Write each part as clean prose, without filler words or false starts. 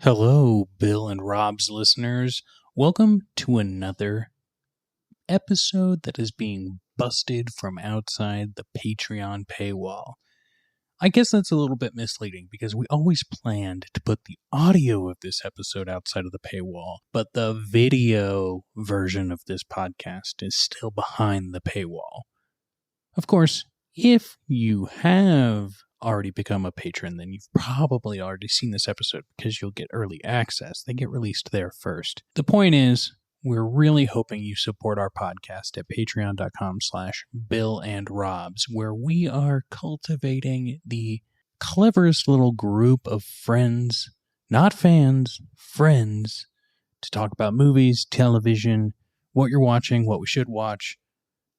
Hello, Bill and Rob's listeners. Welcome to another episode that is being busted from outside the Patreon paywall. I guess that's a little bit misleading because we always planned to put the audio of this episode outside of the paywall, but the video version of this podcast is still behind the paywall. Of course, if you have already become a patron, then you've probably already seen this episode because you'll get early access. They get released there first. The point is, we're really hoping you support our podcast at patreon.com/BillAndRobs, where we are cultivating the cleverest little group of friends, not fans, friends, to talk about movies, television, what you're watching, what we should watch,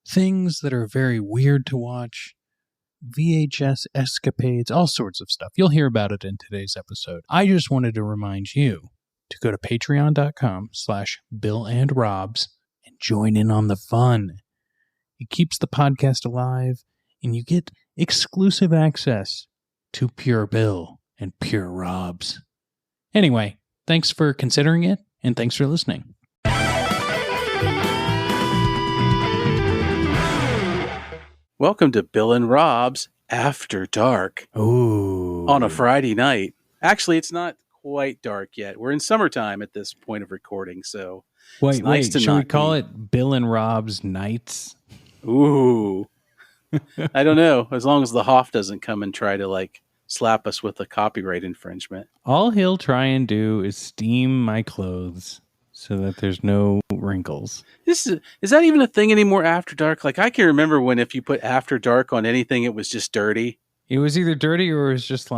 things that are very weird to watch, VHS escapades, all sorts of stuff. You'll hear about it in today's episode. I just wanted to remind you to go to patreon.com/BillAndRobs and join in on the fun. It keeps the podcast alive, and you get exclusive access to Pure Bill and Pure Robs. Anyway, thanks for considering it, and thanks for listening. Welcome to Bill and Rob's After Dark. Ooh. On a Friday night. Actually, it's not quite dark yet. We're in summertime at this point of recording, so Wait, it's nice to should we not call be... it Bill and Rob's Nights? Ooh. I don't know. As long as the Hoff doesn't come and try to, slap us with a copyright infringement. All he'll try and do is steam my clothes so that there's no wrinkles. Is that even a thing anymore, After Dark? I can remember when if you put After Dark on anything, it was just dirty. It was either dirty or it was just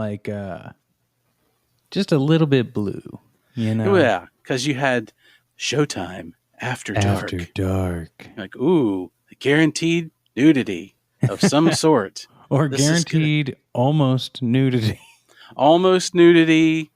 just a little bit blue, you know? Yeah, because you had Showtime, After Dark. After Dark. Ooh, guaranteed nudity of some sort. Or guaranteed almost nudity. Almost nudity,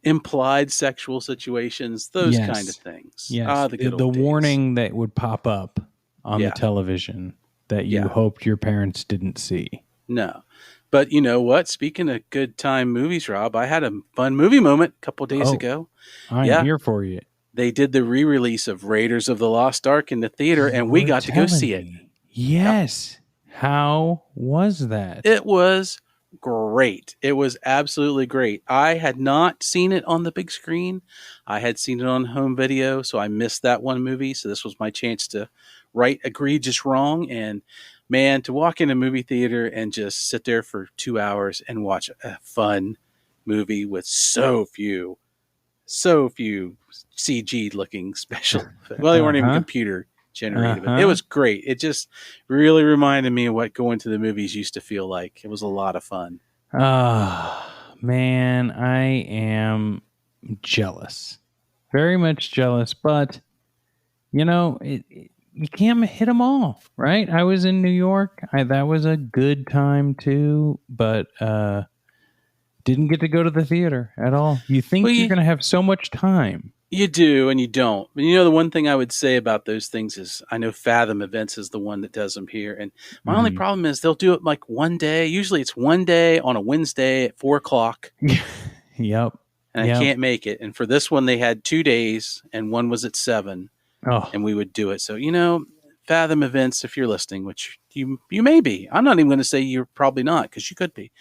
implied sexual situations, those kind of things. Yes, the warning that would pop up on the television that you hoped your parents didn't see. No. But you know what? Speaking of good time movies, Rob, I had a fun movie moment a couple days ago. I'm here for you. They did the re-release of Raiders of the Lost Ark in the theater, and we got to go see it. Yes. Yep. How was that? It was great. It was absolutely great. I had not seen it on the big screen. I had seen it on home video, so I missed that one movie. So this was my chance to right egregious wrong. And man, to walk in a movie theater and just sit there for 2 hours and watch a fun movie with so few CG looking special. Well, they weren't even computer generated. But it was great. It just really reminded me of what going to the movies used to feel like. It was a lot of fun. Man, I am jealous. Very much jealous, but you know, you can't hit them all, right? I was in New York. That was a good time too, but didn't get to go to the theater at all. You think you're going to have so much time. You do, and you don't. But the one thing I would say about those things is I know Fathom Events is the one that does them here. And my only problem is they'll do it one day. Usually it's one day on a Wednesday at 4:00. Yep. And I can't make it. And for this one, they had 2 days, and one was at 7. Oh. And we would do it. So, Fathom Events, if you're listening, which you may be. I'm not even going to say you're probably not, because you could be.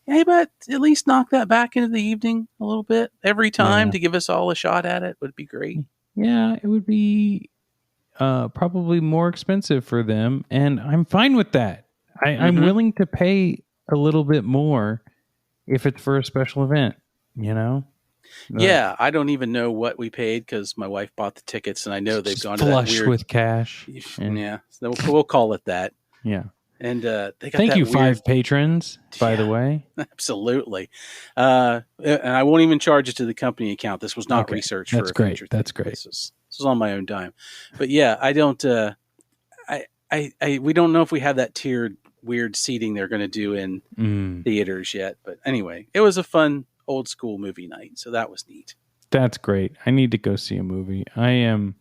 Hey, but at least knock that back into the evening a little bit every time to give us all a shot at it would be great. Yeah, it would be probably more expensive for them, and I'm fine with that. I'm willing to pay a little bit more if it's for a special event, Yeah, I don't even know what we paid because my wife bought the tickets, and I know they've gone to that flush weird... with cash. Yeah, so we'll call it that. Yeah. And they got Thank you, weird... 5 patrons, by the way. Absolutely. And I won't even charge it to the company account. This was not research. That's for great. That's thing. great. This was on my own dime. But yeah, I don't. We don't know if we have that tiered weird seating they're going to do in theaters yet. But anyway, it was a fun old school movie night, so that was neat. That's great. I need to go see a movie. I'm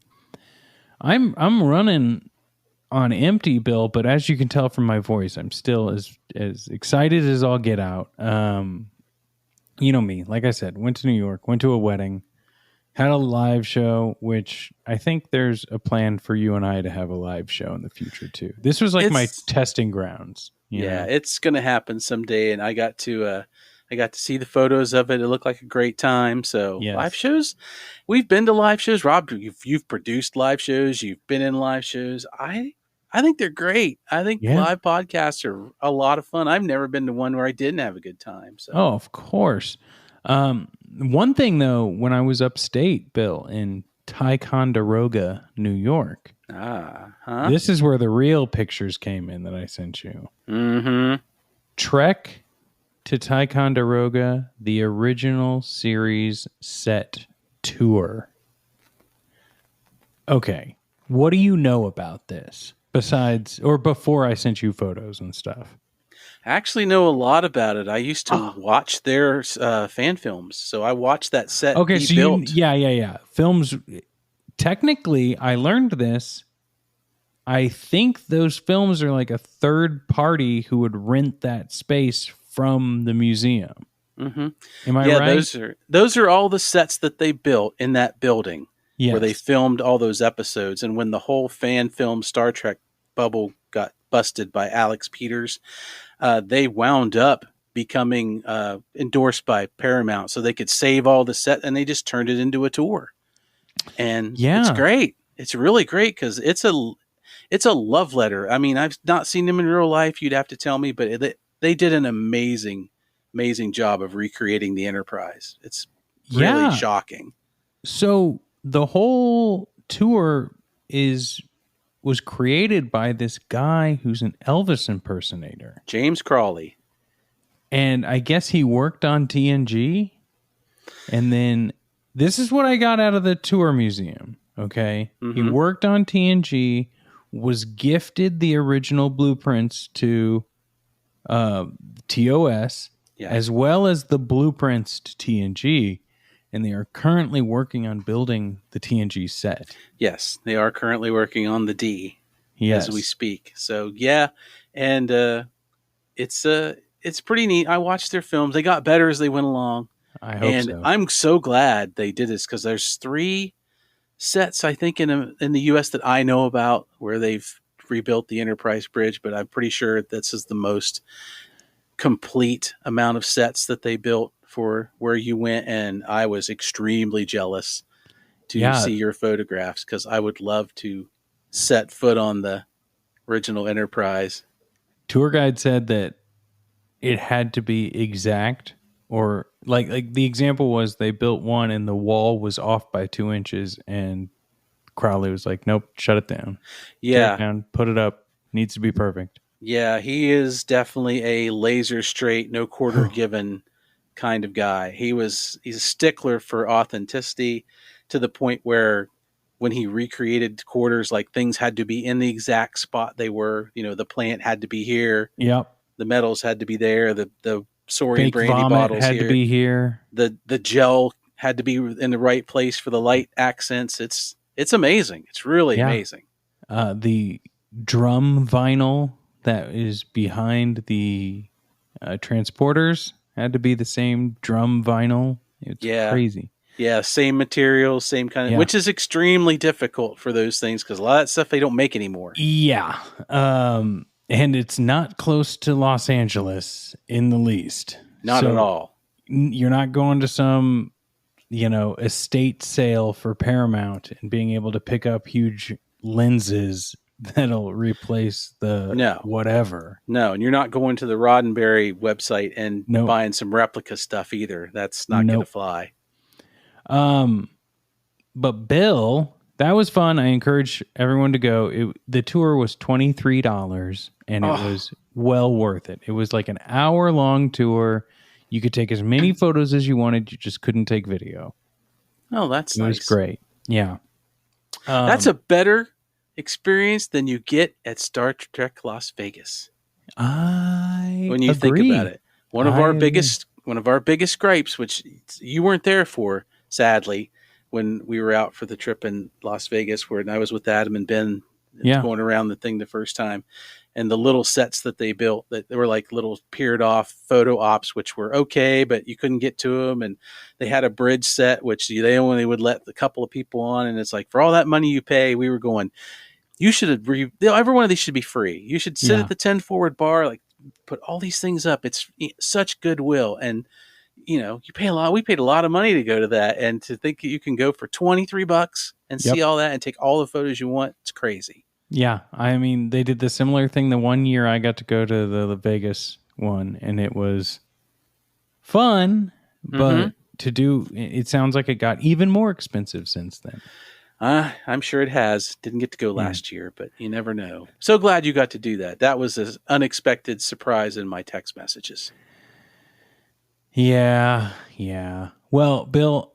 running on empty, Bill, but as you can tell from my voice, I'm still as excited as I'll get out. you know me, like I said, went to New York, went to a wedding, had a live show, which I think there's a plan for you and I to have a live show in the future too. This was like my It's testing grounds, you Yeah, know? it's going to happen someday, and I got to see the photos of it. It looked like a great time. So live Yes. shows, we've been to live shows. Rob, you've produced live shows, you've been in live shows. I think they're great. I think Yeah. live podcasts are a lot of fun. I've never been to one where I didn't have a good time. So Oh, of course. One thing though, when I was upstate, Bill, in Ticonderoga, New York, huh? this is where the real pictures came in that I sent you. Mm-hmm. Trek to Ticonderoga, the original series set tour. Okay, what do you know about this besides or before I sent you photos and stuff? I actually know a lot about it. I used to Oh, watch their fan films, so I watched that set okay, be so you, built. yeah. Films, technically, I learned this. I think those films are like a third party who would rent that space from the museum. Mm-hmm. Am I Yeah, right? those are all the sets that they built in that building where they Yes. filmed all those episodes. And when the whole fan film Star Trek bubble got busted by Alex Peters, they wound up becoming endorsed by Paramount, so they could save all the set, and they just turned it into a tour. And it's Yeah. great. It's really great because it's a love letter. I mean, I've not seen them in real life. You'd have to tell me, but they did an amazing job of recreating the Enterprise. It's really Yeah. shocking. So the whole tour is was created by this guy who's an Elvis impersonator. James Crawley. And I guess he worked on TNG. And then this is what I got out of the tour museum. Okay. He Mm-hmm. worked on TNG, was gifted the original blueprints to TOS, Yeah. as well as the blueprints to TNG. And they are currently working on building the TNG set. Yes, they are currently working on the D Yes. as we speak. So yeah, and it's pretty neat. I watched their films. They got better as they went along, I hope and so. I'm so glad they did this because there's 3 sets I think in the U.S. that I know about where they've rebuilt the Enterprise bridge, but I'm pretty sure this is the most complete amount of sets that they built for where you went, and I was extremely jealous to Yeah. see your photographs because I would love to set foot on the original Enterprise. Tour guide said that it had to be exact, or like the example was they built one and the wall was off by 2 inches, and Crowley was like, nope, shut it down. Tear it Yeah, down, put it up. Needs to be perfect. yeah, he is definitely a laser straight, no quarter given kind of guy. He's a stickler for authenticity to the point where when he recreated quarters, like things had to be in the exact spot they were. You know, the plant had to be here, Yep. the metals had to be there, the Saurian Fake brandy vomit bottles had to here, be here. the gel had to be in the right place for the light accents. It's amazing. It's really Yeah. amazing. The drum vinyl that is behind the transporters had to be the same drum vinyl. It's Yeah. crazy. Yeah, same material, same kind of, Yeah. which is extremely difficult for those things because a lot of that stuff they don't make anymore. Yeah. And it's not close to Los Angeles in the least. Not at all. You're not going to some, estate sale for Paramount and being able to pick up huge lenses that'll replace the No. whatever. No, and you're not going to the Roddenberry website and Nope. buying some replica stuff either. That's not going to Nope. fly. But Bill, that was fun. I encourage everyone to go. The tour was $23 and it was well worth it. It was like an hour-long tour. You could take as many photos as you wanted. You just couldn't take video. Oh, that's It nice. was great. Yeah. That's a better experience than you get at Star Trek Las Vegas. When you think about it, one of our biggest gripes, which you weren't there for, sadly, when we were out for the trip in Las Vegas, where I was with Adam and Ben, going around the thing the first time, and the little sets that they built that were like little peered off photo ops, which were okay, but you couldn't get to them. And they had a bridge set, which they only would let a couple of people on. And it's like, for all that money you pay, we were going, you should have, every one of these should be free. You should sit Yeah. at the 10 forward bar, like put all these things up. It's such goodwill. And, you pay a lot. We paid a lot of money to go to that. And to think you can go for $23 and see all that and take all the photos you want, it's crazy. Yeah, I mean, they did the similar thing the one year I got to go to the Vegas one, and it was fun, but it sounds like it got even more expensive since then. I'm sure it has. Didn't get to go last year, but you never know. So glad you got to do that. That was an unexpected surprise in my text messages. Yeah. Well, Bill,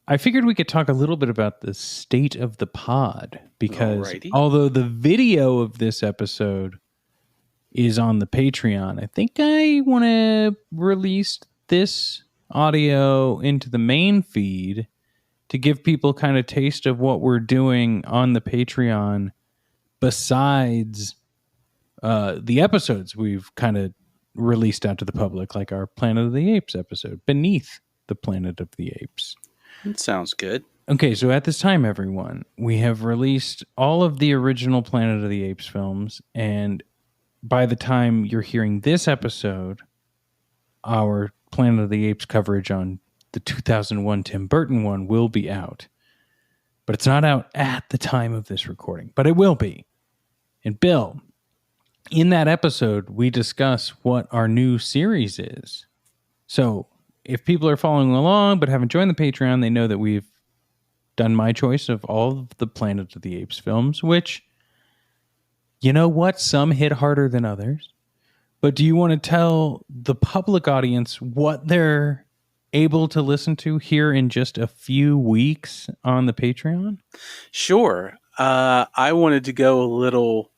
I figured we could talk a little bit about the state of the pod, because although the video of this episode is on the Patreon, I think I want to release this audio into the main feed to give people kind of taste of what we're doing on the Patreon besides the episodes we've kind of released out to the public, like our Planet of the Apes episode, Beneath the Planet of the Apes. That sounds good. Okay, so at this time, everyone, we have released all of the original Planet of the Apes films, and by the time you're hearing this episode, our Planet of the Apes coverage on the 2001 Tim Burton one will be out. But it's not out at the time of this recording, but it will be. And Bill, in that episode, we discuss what our new series is. So if people are following along but haven't joined the Patreon, they know that we've done my choice of all of the Planet of the Apes films, which, you know what? Some hit harder than others. But do you want to tell the public audience what they're able to listen to here in just a few weeks on the Patreon? Sure. I wanted to go a little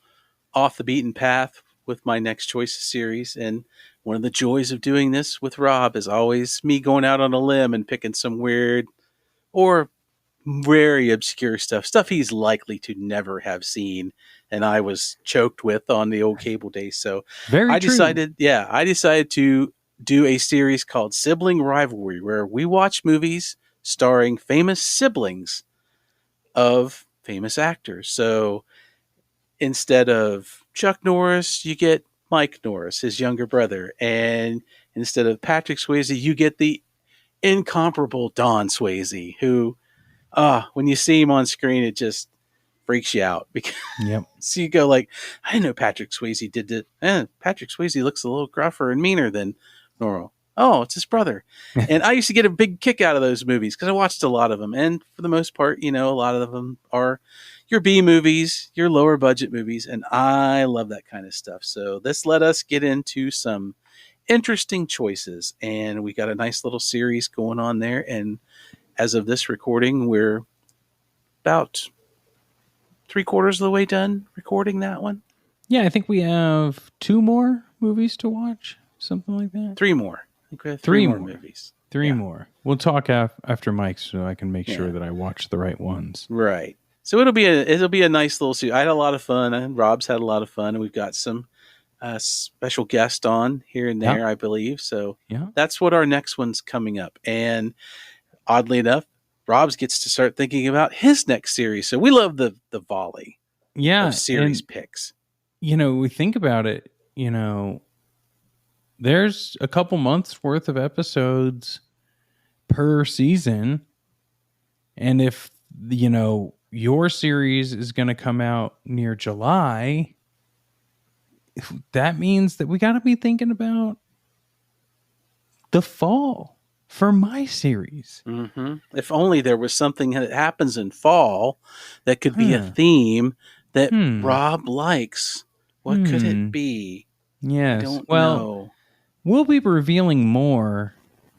off the beaten path with my next choice series, and one of the joys of doing this with Rob is always me going out on a limb and picking some weird or very obscure stuff he's likely to never have seen, and I was choked with on the old cable days. So I decided to do a series called Sibling Rivalry, where we watch movies starring famous siblings of famous actors. So instead of Chuck Norris, you get Mike Norris, his younger brother. And instead of Patrick Swayze, you get the incomparable Don Swayze, who, when you see him on screen, it just freaks you out. Because so you go like, I didn't know Patrick Swayze did it. Patrick Swayze looks a little gruffer and meaner than normal. Oh, it's his brother. And I used to get a big kick out of those movies because I watched a lot of them. And for the most part, a lot of them are your B movies, your lower budget movies. And I love that kind of stuff. So this let us get into some interesting choices. And we got a nice little series going on there. And as of this recording, we're about 3/4 of the way done recording that one. Yeah, I think we have 2 more movies to watch. Something like that. 3 more. I think we have 3 more movies. 3 more. We'll talk after Mike, so I can make sure that I watch the right ones. Right. So it'll be a nice little series. I had a lot of fun, and Rob's had a lot of fun, and we've got some special guest on here and there, I believe. So that's what our next one's coming up. And oddly enough, Rob's gets to start thinking about his next series. So we love the volley of series picks. We think about it, there's a couple months worth of episodes per season. And if, your series is going to come out near July, that means that we got to be thinking about the fall for my series. Mm-hmm. If only there was something that happens in fall that could be a theme that Rob likes. What could it be? Yes. I don't know. We'll be revealing more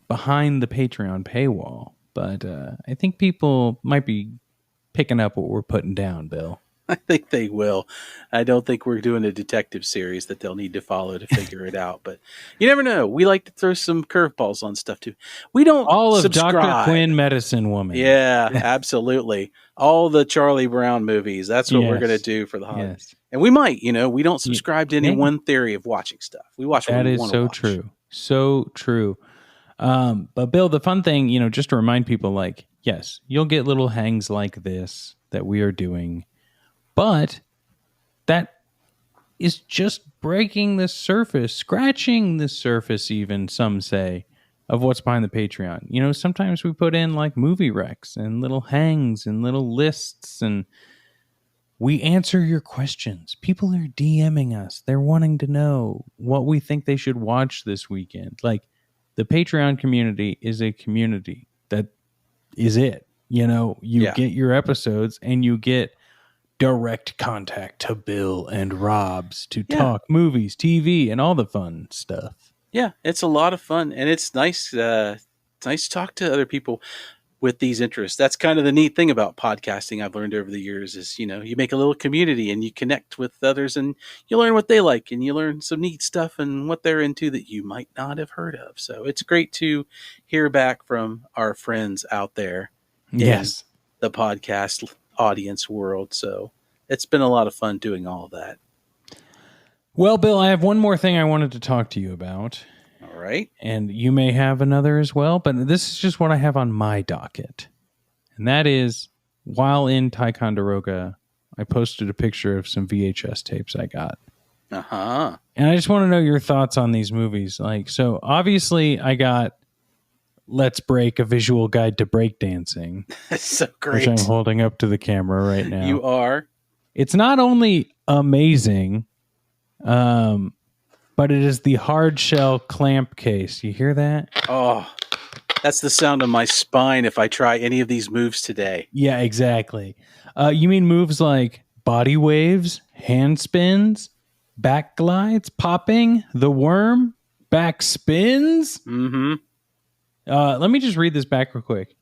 behind the Patreon paywall, but I think people might be picking up what we're putting down, Bill. I think they will. I don't think we're doing a detective series that they'll need to follow to figure it out, but you never know. We like to throw some curveballs on stuff too. We don't all of Dr. Quinn Medicine Woman. Yeah, absolutely. All the Charlie Brown movies. That's what we're going to do for the holidays. Yes. And we might, we don't subscribe to any Yeah. one theory of watching stuff. We watch what That we is want to so watch. true. So true. But Bill, the fun thing, just to remind people, like, yes, you'll get little hangs like this that we are doing, but that is just breaking the surface, scratching the surface, even some say, of what's behind the Patreon. Sometimes we put in like movie recs and little hangs and little lists, and we answer your questions. People are DMing us. They're wanting to know what we think they should watch this weekend. Like, the Patreon community is a community. That is it. You get your episodes and you get direct contact to Bill and Rob's to talk movies, TV, and all the fun stuff. Yeah, it's a lot of fun, and it's nice. It's nice to talk to other people with these interests. That's kind of the neat thing about podcasting. I've learned over the years is you make a little community and you connect with others, and you learn what they like, and you learn some neat stuff and what they're into that you might not have heard of. So it's great to hear back from our friends out there in the podcast audience world. So it's been a lot of fun doing all of that. Well, Bill, I have one more thing I wanted to talk to you about. All right. And you may have another as well, but this is just what I have on my docket. And that is, while in Ticonderoga, I posted a picture of some VHS tapes I got. Uh-huh. And I just want to know your thoughts on these movies. So obviously I got Let's Break, a visual guide to breakdancing. That's so great. Which I'm holding up to the camera right now. You are. It's not only amazing, but it is the hard shell clamp case. You hear that? Oh, that's the sound of my spine if I try any of these moves today. Yeah, exactly. You mean moves like body waves, hand spins, back glides, popping, the worm, back spins? Mm-hmm. Let me just read this back real quick.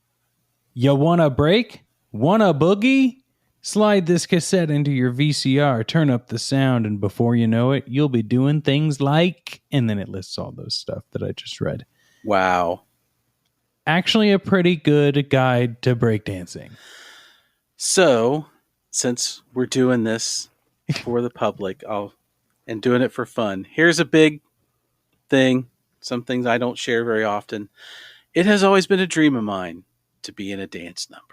You wanna break? Wanna boogie? Slide this cassette into your VCR, turn up the sound, and before you know it, you'll be doing things like... And then it lists all those stuff that I just read. Wow. Actually a pretty good guide to breakdancing. So, since we're doing this for the public, and doing it for fun, here's a big thing, some things I don't share very often. It has always been a dream of mine to be in a dance number.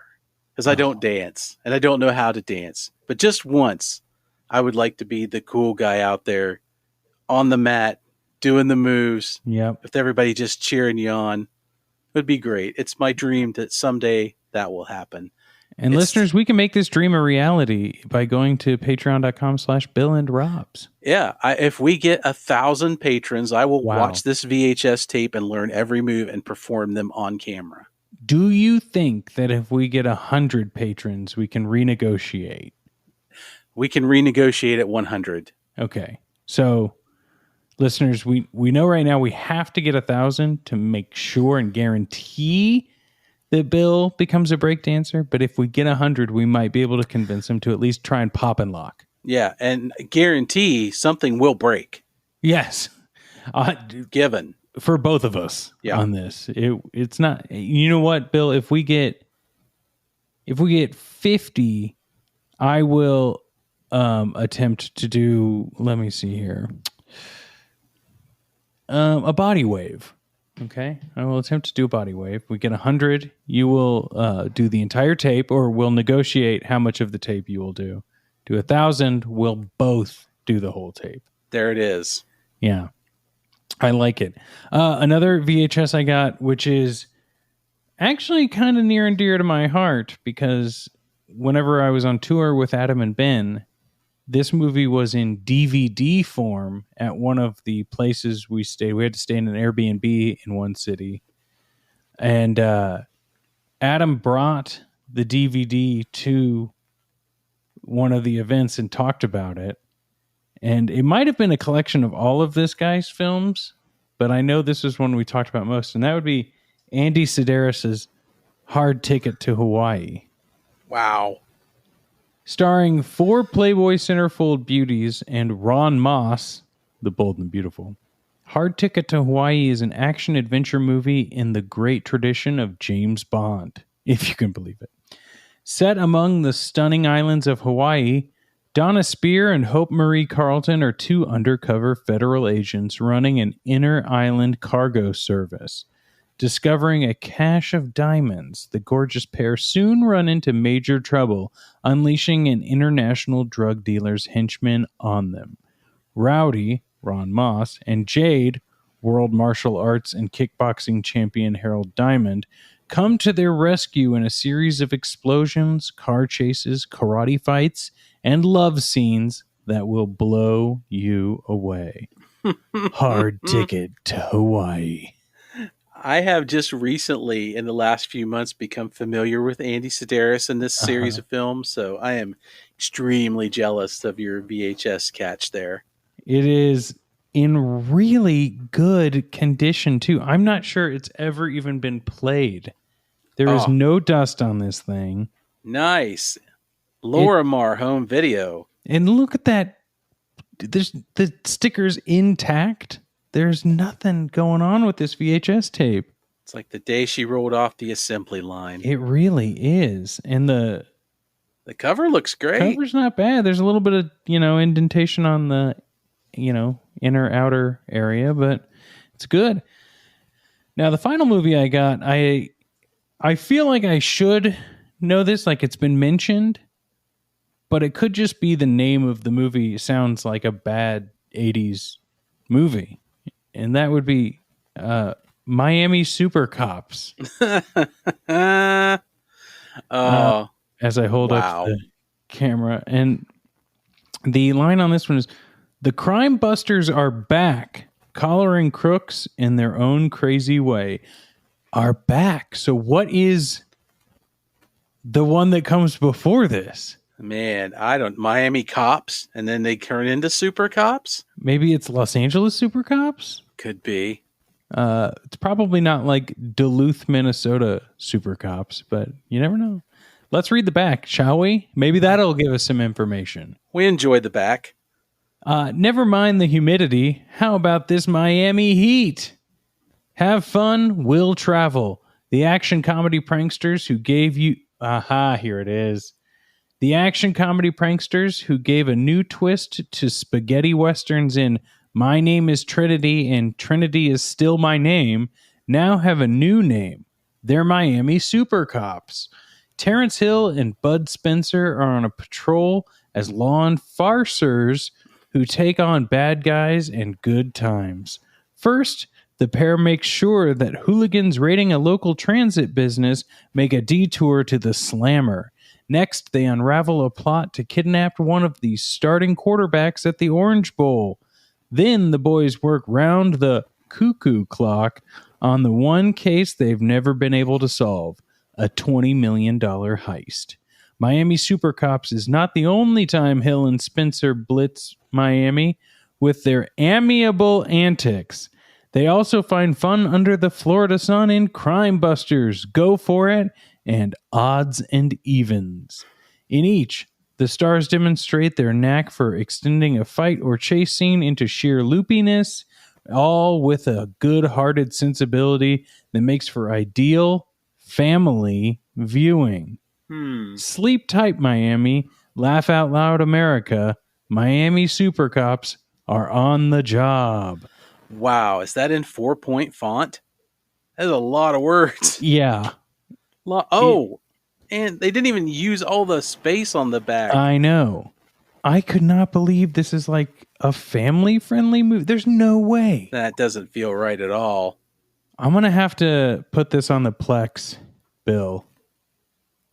Because I don't dance, and I don't know how to dance. But just once, I would like to be the cool guy out there on the mat, doing the moves, with everybody just cheering you on. It would be great. It's my dream that someday that will happen. And listeners, we can make this dream a reality by going to patreon.com/BillAndRobs. Yeah. If we get 1,000 patrons, I will watch this VHS tape and learn every move and perform them on camera. Do you think that if we get 100 patrons, we can renegotiate? We can renegotiate at 100. Okay. So, listeners, we know right now we have to get 1,000 to make sure and guarantee that Bill becomes a breakdancer. But if we get 100, we might be able to convince him to at least try and pop and lock. Yeah, and guarantee something will break. Yes. Given. For both of us on this. It's not, you know what, Bill, if we get 50, I will attempt to do, let me see here, a body wave. Okay, I will attempt to do a body wave. We get 100, you will do the entire tape, or we'll negotiate how much of the tape you will do. Do 1,000, we'll both do the whole tape. There it is. Yeah. I like it. Another VHS I got, which is actually kind of near and dear to my heart, because whenever I was on tour with Adam and Ben, this movie was in DVD form at one of the places we stayed. We had to stay in an Airbnb in one city. And Adam brought the DVD to one of the events and talked about it. And it might have been a collection of all of this guy's films, but I know this is one we talked about most, and that would be Andy Sedaris's Hard Ticket to Hawaii. Wow. Starring 4 Playboy centerfold beauties and Ron Moss, the Bold and Beautiful. Hard Ticket to Hawaii is an action-adventure movie in the great tradition of James Bond, if you can believe it. Set among the stunning islands of Hawaii, Donna Spear and Hope Marie Carlton are two undercover federal agents running an inner island cargo service. Discovering a cache of diamonds, the gorgeous pair soon run into major trouble, unleashing an international drug dealer's henchman on them. Rowdy, Ron Moss, and Jade, world martial arts and kickboxing champion Harold Diamond, come to their rescue in a series of explosions, car chases, karate fights, and love scenes that will blow you away. Hard ticket to Hawaii. I have just recently, in the last few months, become familiar with Andy Sedaris in this series of films, so I am extremely jealous of your VHS catch there. It is in really good condition, too. I'm not sure it's ever even been played. There is no dust on this thing. Nice. Lorimar home video. And look at that. There's the sticker's intact. There's nothing going on with this VHS tape. It's like the day she rolled off the assembly line. It really is. And the cover looks great. Cover's not bad. There's a little bit of, indentation on the, inner outer area, but it's good. Now, the final movie I got, I feel like I should know this, like it's been mentioned, but it could just be the name of the movie sounds like a bad 80s movie. And that would be Miami Super Cops. As I hold up the camera. And the line on this one is, the crime busters are back, collaring crooks in their own crazy way. Are back. So what is the one that comes before this? Man, Miami Cops, and then they turn into Super Cops? Maybe it's Los Angeles Super Cops? Could be. It's probably not like Duluth, Minnesota Super Cops, but you never know. Let's read the back, shall we? Maybe that'll give us some information. We enjoyed the back. Never mind the humidity. How about this Miami heat? Have fun, will travel. The action comedy pranksters who gave you... here it is. The action comedy pranksters who gave a new twist to spaghetti westerns in My Name is Trinity and Trinity is Still My Name now have a new name. They're Miami Super Cops. Terrence Hill and Bud Spencer are on a patrol as law enforcers who take on bad guys and good times. First, the pair make sure that hooligans raiding a local transit business make a detour to the Slammer. Next, they unravel a plot to kidnap one of the starting quarterbacks at the Orange Bowl. Then the boys work round the cuckoo clock on the one case they've never been able to solve, a $20 million heist. Miami Super Cops is not the only time Hill and Spencer blitz Miami with their amiable antics. They also find fun under the Florida sun in Crime Busters, Go For It, and Odds and Evens. In each, the stars demonstrate their knack for extending a fight or chase scene into sheer loopiness, all with a good-hearted sensibility that makes for ideal family viewing. Sleep tight, Miami. Laugh out loud, America. Miami Super Cops are on the job. Wow, is that in 4-point font? That's a lot of words. Yeah. And they didn't even use all the space on the back. I know. I could not believe this is like a family-friendly movie. There's no way. That doesn't feel right at all. I'm going to have to put this on the Plex bill.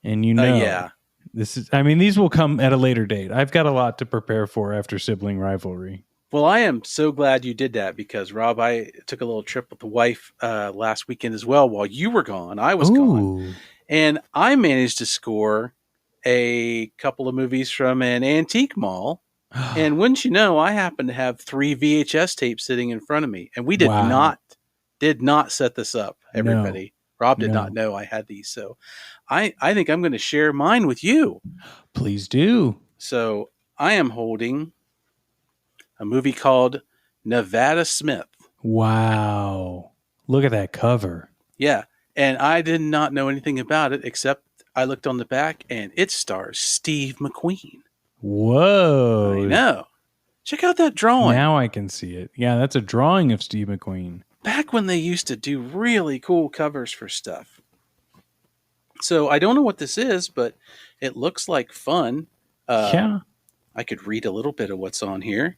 And yeah. These will come at a later date. I've got a lot to prepare for after sibling rivalry. Well, I am so glad you did that because, Rob, I took a little trip with the wife last weekend as well while you were gone. I was gone. And I managed to score a couple of movies from an antique mall. And wouldn't you know, I happen to have 3 VHS tapes sitting in front of me. And we did not set this up, everybody. No. Rob did not know I had these. So I think I'm going to share mine with you. Please do. So I am holding a movie called Nevada Smith. Wow. Look at that cover. Yeah. And I did not know anything about it except I looked on the back and it stars Steve McQueen. Whoa. I know. Check out that drawing. Now I can see it. Yeah, that's a drawing of Steve McQueen. Back when they used to do really cool covers for stuff. So I don't know what this is, but it looks like fun. Yeah. I could read a little bit of what's on here.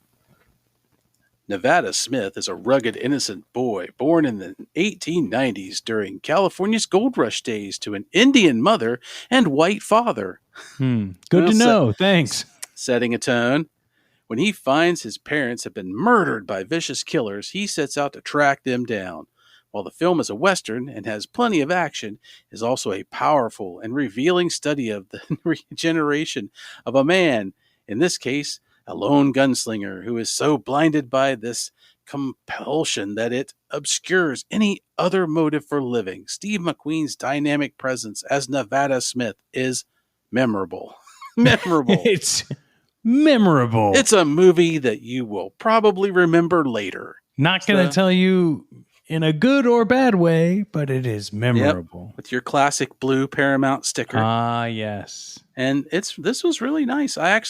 Nevada Smith is a rugged, innocent boy born in the 1890s during California's gold rush days to an Indian mother and white father. Good Well, to know. Thanks. Setting a tone. When he finds his parents have been murdered by vicious killers, he sets out to track them down. While the film is a Western and has plenty of action, it is also a powerful and revealing study of the regeneration of a man, in this case, a lone gunslinger who is so blinded by this compulsion that it obscures any other motive for living. Steve McQueen's dynamic presence as Nevada Smith is memorable. Memorable. It's memorable. It's a movie that you will probably remember later. Not going to tell you in a good or bad way, but it is memorable. Yep, with your classic blue Paramount sticker. Ah, yes. And this was really nice. I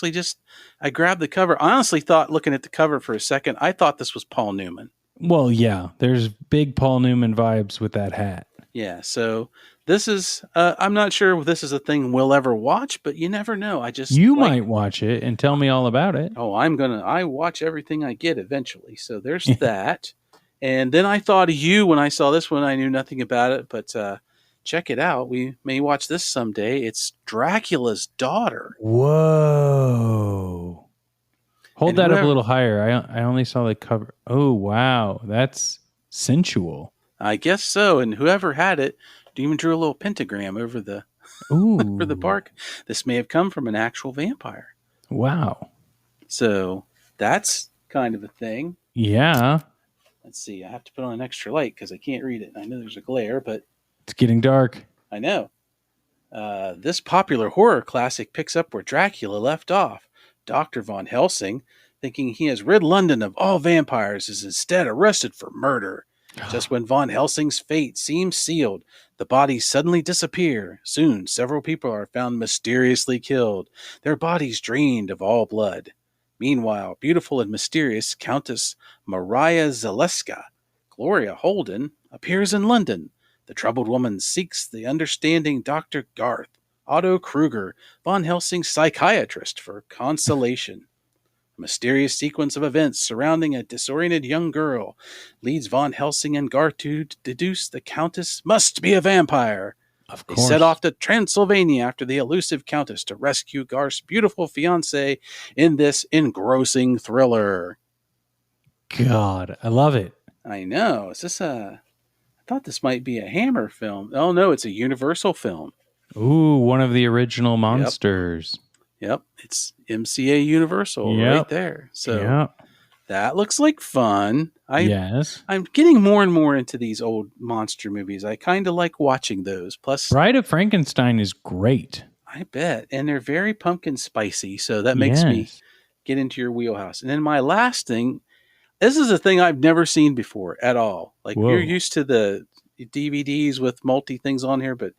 grabbed the cover. I honestly thought, looking at the cover for a second, I thought this was Paul Newman. Well, yeah, there's big Paul Newman vibes with that hat. Yeah, so this is, I'm not sure if this is a thing we'll ever watch, but you never know. You might watch it and tell me all about it. Oh, I watch everything I get eventually. So there's that. And then I thought of you when I saw this one. I knew nothing about it, but check it out. We may watch this someday. It's Dracula's Daughter. Whoa. Hold that up a little higher. I only saw the cover. Oh, wow. That's sensual. I guess so. And whoever had it even drew a little pentagram over the over the bark. This may have come from an actual vampire. Wow. So that's kind of a thing. Yeah. Let's see. I have to put on an extra light because I can't read it. I know there's a glare, but it's getting dark. I know. This popular horror classic picks up where Dracula left off. Dr. Von Helsing, thinking he has rid London of all vampires, is instead arrested for murder. Just when Von Helsing's fate seems sealed, the bodies suddenly disappear. Soon, several people are found mysteriously killed, their bodies drained of all blood. Meanwhile, beautiful and mysterious Countess Maria Zaleska, Gloria Holden, appears in London. The troubled woman seeks the understanding Dr. Garth, Otto Kruger, Von Helsing's psychiatrist, for consolation. A mysterious sequence of events surrounding a disoriented young girl leads Von Helsing and Garth to deduce the Countess must be a vampire. Of course. They set off to Transylvania after the elusive Countess to rescue Garth's beautiful fiancée in this engrossing thriller. God, I love it. I know. Is this I thought this might be a Hammer film. Oh, no, it's a Universal film. Ooh, one of the original monsters. Yep. It's MCA Universal right there. So that looks like fun. I'm getting more and more into these old monster movies. I kind of like watching those. Plus, Bride of Frankenstein is great. I bet. And they're very pumpkin spicy. So that makes me get into your wheelhouse. And then my last thing, this is a thing I've never seen before at all. Like, you're used to the DVDs with multi things on here, but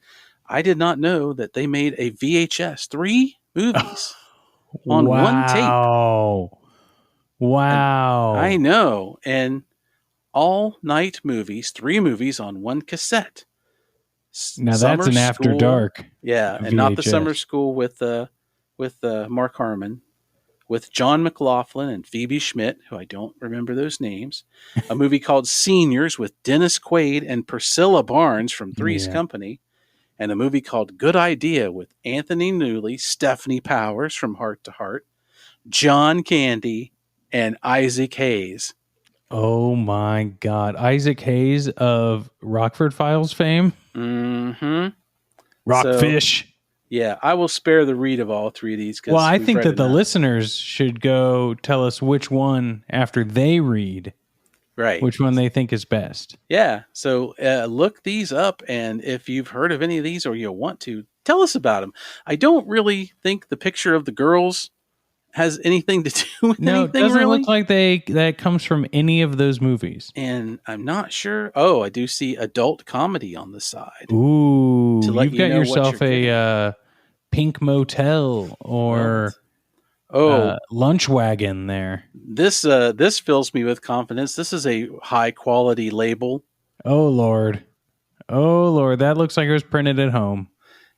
I did not know that they made a VHS, 3 movies on one tape. Wow. And I know. And all night movies, 3 movies on one cassette. Now that's an After Dark. Yeah. And not the Summer School with Mark Harmon, with John McLaughlin and Phoebe Schmidt, who I don't remember those names. A movie called Seniors with Dennis Quaid and Priscilla Barnes from Three's Company. And a movie called Good Idea with Anthony Newley, Stephanie Powers from Heart to Heart, John Candy, and Isaac Hayes. Oh my God. Isaac Hayes of Rockford Files fame? Mm-hmm. Rockfish. So, yeah, I will spare the read of all 3 of these. Well, I think that the listeners should go tell us which one, after they read, which one they think is best. Yeah, so look these up, and if you've heard of any of these or you want to, tell us about them. I don't really think the picture of the girls has anything to do with anything, it doesn't look like that comes from any of those movies. And I'm not sure. Oh, I do see adult comedy on the side. Ooh, you've got yourself a Pink Motel or... Oh, lunch wagon there. this fills me with confidence. This is a high quality label. Oh Lord. Oh Lord, that looks like it was printed at home.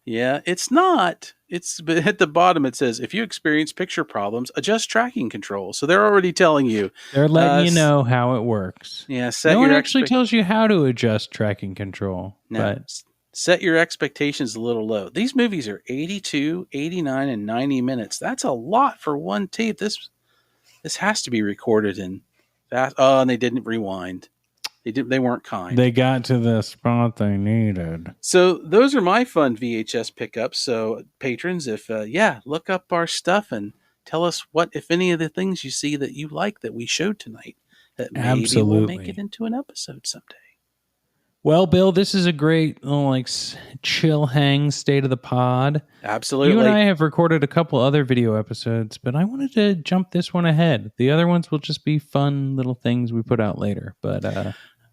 Yeah, it's not. It's but at the bottom it says if you experience picture problems, adjust tracking control. So they're already telling you. They're letting you know how it works. Yeah, No one actually tells you how to adjust tracking control. No, But set your expectations a little low. These movies are 82, 89, and 90 minutes. That's a lot for one tape. This has to be recorded in fast. Oh, and they didn't rewind. They weren't kind. they got to the spot they needed. So those are my fun VHS pickups. So patrons, if look up our stuff and tell us what, if any of the things you see that you like that we showed tonight, that maybe will make it into an episode someday. Well, Bill, this is a great little chill hang state of the pod. Absolutely. You and I have recorded a couple other video episodes, but I wanted to jump this one ahead. The other ones will just be fun little things we put out later. But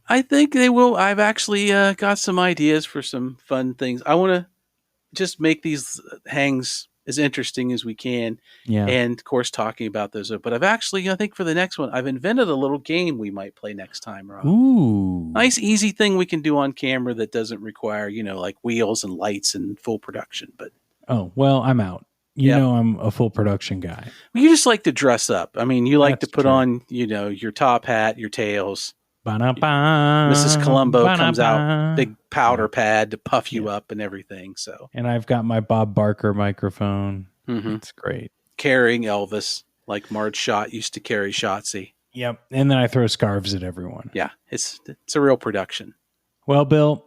I think they will. I've actually got some ideas for some fun things. I want to just make these hangs as interesting as we can. Yeah. And of course, talking about those. But I've actually, I think for the next one, I've invented a little game we might play next time, Rob. Ooh. Nice, easy thing we can do on camera that doesn't require, like wheels and lights and full production. But oh, well, I'm out. You know I'm a full production guy. You just like to dress up. I mean, you like That's to put true. on, your top hat, your tails. Ba-da-ba, Mrs. Columbo comes ba-da-ba. out, big powder pad to puff you up and everything. So, And I've got my Bob Barker microphone. Mhm. It's great. Carrying Elvis like Marge Schott used to carry Shotzi. Yep. And then I throw scarves at everyone. Yeah, it's a real production. Well, Bill,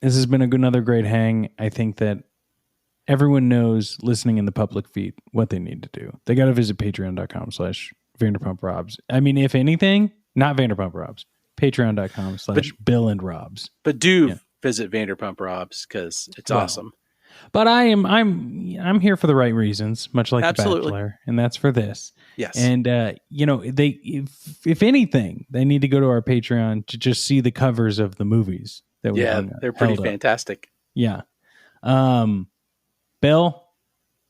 this has been another great hang. I think that everyone knows, listening in the public feed, what they need to do. They got to visit patreon.com/VanderpumpRobs. I mean, if anything, not Vanderpump Robs. Patreon.com/Bill and Robs. But do visit Vanderpump Robs because it's awesome. But I'm here for the right reasons, much like Absolutely. The Bachelor, and that's for this. Yes. And they, if anything, they need to go to our Patreon to just see the covers of the movies that we they're pretty fantastic. Yeah. Bill,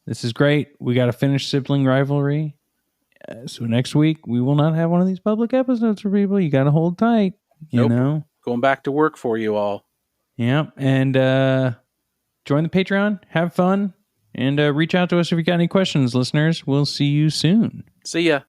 this is great. We got to finish sibling rivalry. So next week we will not have one of these public episodes for people. You got to hold tight. You know, going back to work for you all. Yeah, and join the Patreon. Have fun, and reach out to us if you got any questions, listeners. We'll see you soon. See ya.